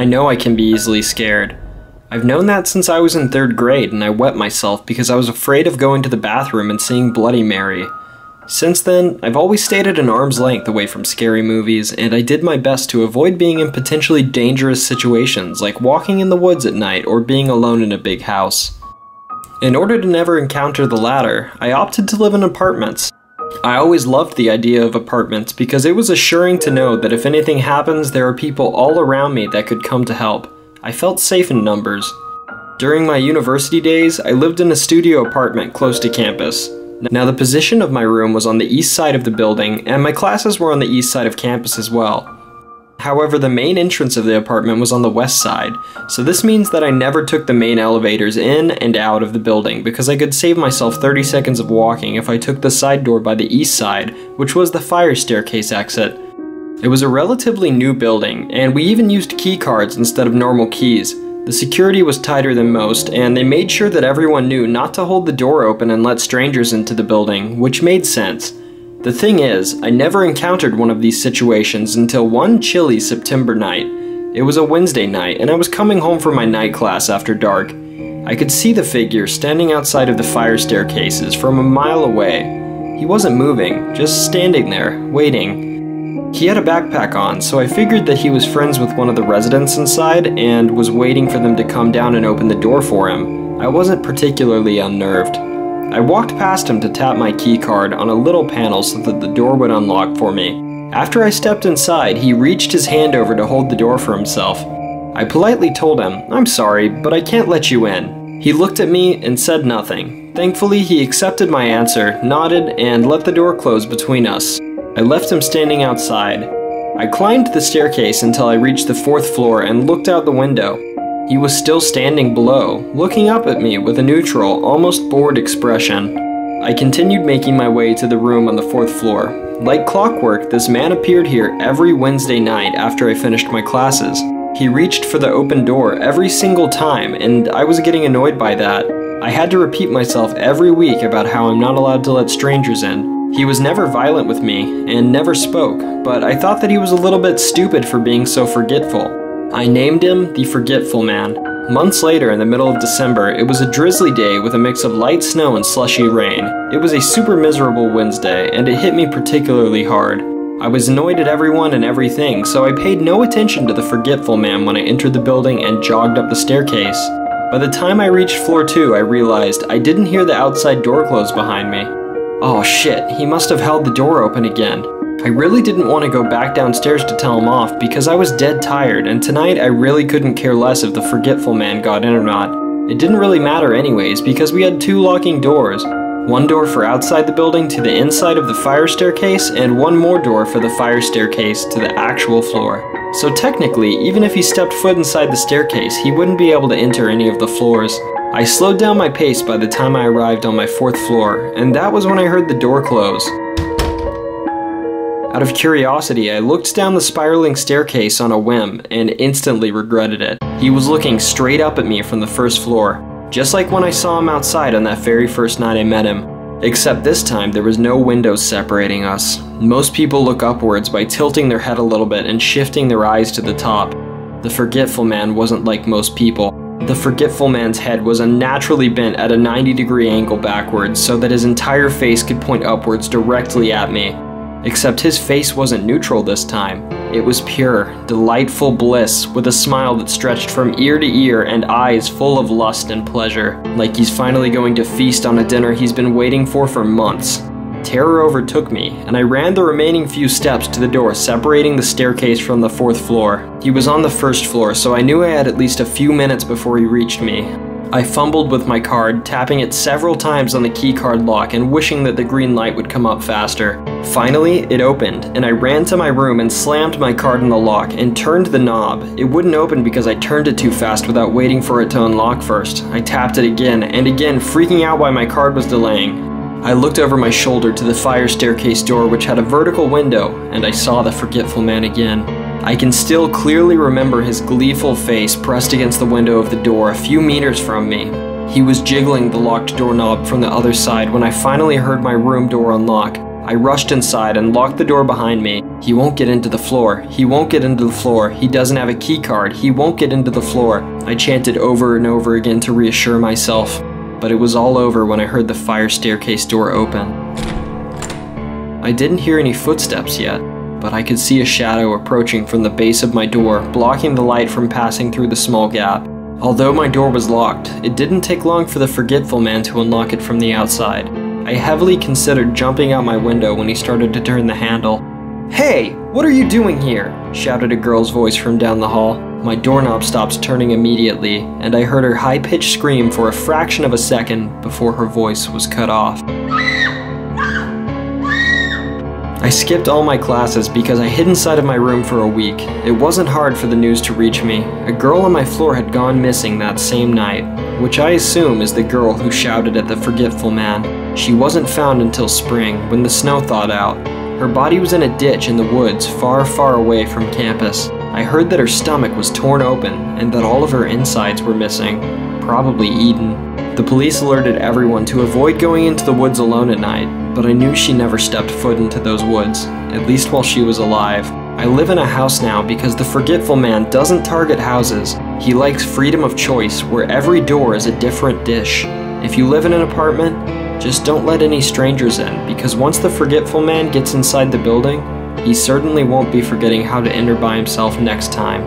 I know I can be easily scared. I've known that since I was in 3rd grade and I wet myself because I was afraid of going to the bathroom and seeing Bloody Mary. Since then, I've always stayed at an arm's length away from scary movies, and I did my best to avoid being in potentially dangerous situations like walking in the woods at night or being alone in a big house. In order to never encounter the latter, I opted to live in apartments. I always loved the idea of apartments because it was assuring to know that if anything happens, there are people all around me that could come to help. I felt safe in numbers. During my university days, I lived in a studio apartment close to campus. Now the position of my room was on the east side of the building, and my classes were on the east side of campus as well. However, the main entrance of the apartment was on the west side, so this means that I never took the main elevators in and out of the building because I could save myself 30 seconds of walking if I took the side door by the east side, which was the fire staircase exit. It was a relatively new building, and we even used key cards instead of normal keys. The security was tighter than most, and they made sure that everyone knew not to hold the door open and let strangers into the building, which made sense. The thing is, I never encountered one of these situations until one chilly September night. It was a Wednesday night, and I was coming home from my night class after dark. I could see the figure standing outside of the fire staircases from a mile away. He wasn't moving, just standing there, waiting. He had a backpack on, so I figured that he was friends with one of the residents inside and was waiting for them to come down and open the door for him. I wasn't particularly unnerved. I walked past him to tap my key card on a little panel so that the door would unlock for me. After I stepped inside, he reached his hand over to hold the door for himself. I politely told him, "I'm sorry, but I can't let you in." He looked at me and said nothing. Thankfully, he accepted my answer, nodded, and let the door close between us. I left him standing outside. I climbed the staircase until I reached the 4th floor and looked out the window. He was still standing below, looking up at me with a neutral, almost bored expression. I continued making my way to the room on the 4th floor. Like clockwork, this man appeared here every Wednesday night after I finished my classes. He reached for the open door every single time, and I was getting annoyed by that. I had to repeat myself every week about how I'm not allowed to let strangers in. He was never violent with me, and never spoke, but I thought that he was a little bit stupid for being so forgetful. I named him the Forgetful Man. Months later, in the middle of December, it was a drizzly day with a mix of light snow and slushy rain. It was a super miserable Wednesday, and it hit me particularly hard. I was annoyed at everyone and everything, so I paid no attention to the Forgetful Man when I entered the building and jogged up the staircase. By the time I reached floor 2, I realized I didn't hear the outside door close behind me. Oh shit, he must have held the door open again. I really didn't want to go back downstairs to tell him off because I was dead tired, and tonight I really couldn't care less if the Forgetful Man got in or not. It didn't really matter anyways because we had 2 locking doors. One door for outside the building to the inside of the fire staircase, and one more door for the fire staircase to the actual floor. So technically, even if he stepped foot inside the staircase, he wouldn't be able to enter any of the floors. I slowed down my pace by the time I arrived on my 4th floor, and that was when I heard the door close. Out of curiosity, I looked down the spiraling staircase on a whim and instantly regretted it. He was looking straight up at me from the 1st floor, just like when I saw him outside on that very first night I met him. Except this time, there was no windows separating us. Most people look upwards by tilting their head a little bit and shifting their eyes to the top. The Forgetful Man wasn't like most people. The Forgetful Man's head was unnaturally bent at a 90-degree angle backwards so that his entire face could point upwards directly at me. Except his face wasn't neutral this time. It was pure, delightful bliss with a smile that stretched from ear to ear and eyes full of lust and pleasure, like he's finally going to feast on a dinner he's been waiting for months. Terror overtook me, and I ran the remaining few steps to the door separating the staircase from the 4th floor. He was on the 1st floor, so I knew I had at least a few minutes before he reached me. I fumbled with my card, tapping it several times on the keycard lock and wishing that the green light would come up faster. Finally, it opened, and I ran to my room and slammed my card in the lock and turned the knob. It wouldn't open because I turned it too fast without waiting for it to unlock first. I tapped it again and again, freaking out why my card was delaying. I looked over my shoulder to the fire staircase door, which had a vertical window, and I saw the Forgetful Man again. I can still clearly remember his gleeful face pressed against the window of the door a few meters from me. He was jiggling the locked doorknob from the other side when I finally heard my room door unlock. I rushed inside and locked the door behind me. He won't get into the floor. He won't get into the floor. He doesn't have a key card. He won't get into the floor. I chanted over and over again to reassure myself, but it was all over when I heard the fire staircase door open. I didn't hear any footsteps yet, but I could see a shadow approaching from the base of my door, blocking the light from passing through the small gap. Although my door was locked, it didn't take long for the Forgetful Man to unlock it from the outside. I heavily considered jumping out my window when he started to turn the handle. "Hey, what are you doing here?" shouted a girl's voice from down the hall. My doorknob stopped turning immediately, and I heard her high-pitched scream for a fraction of a second before her voice was cut off. I skipped all my classes because I hid inside of my room for a week. It wasn't hard for the news to reach me. A girl on my floor had gone missing that same night, which I assume is the girl who shouted at the Forgetful Man. She wasn't found until spring, when the snow thawed out. Her body was in a ditch in the woods, far, far away from campus. I heard that her stomach was torn open and that all of her insides were missing, probably eaten. The police alerted everyone to avoid going into the woods alone at night, but I knew she never stepped foot into those woods, at least while she was alive. I live in a house now because the Forgetful Man doesn't target houses. He likes freedom of choice, where every door is a different dish. If you live in an apartment, just don't let any strangers in, because once the Forgetful Man gets inside the building, he certainly won't be forgetting how to enter by himself next time.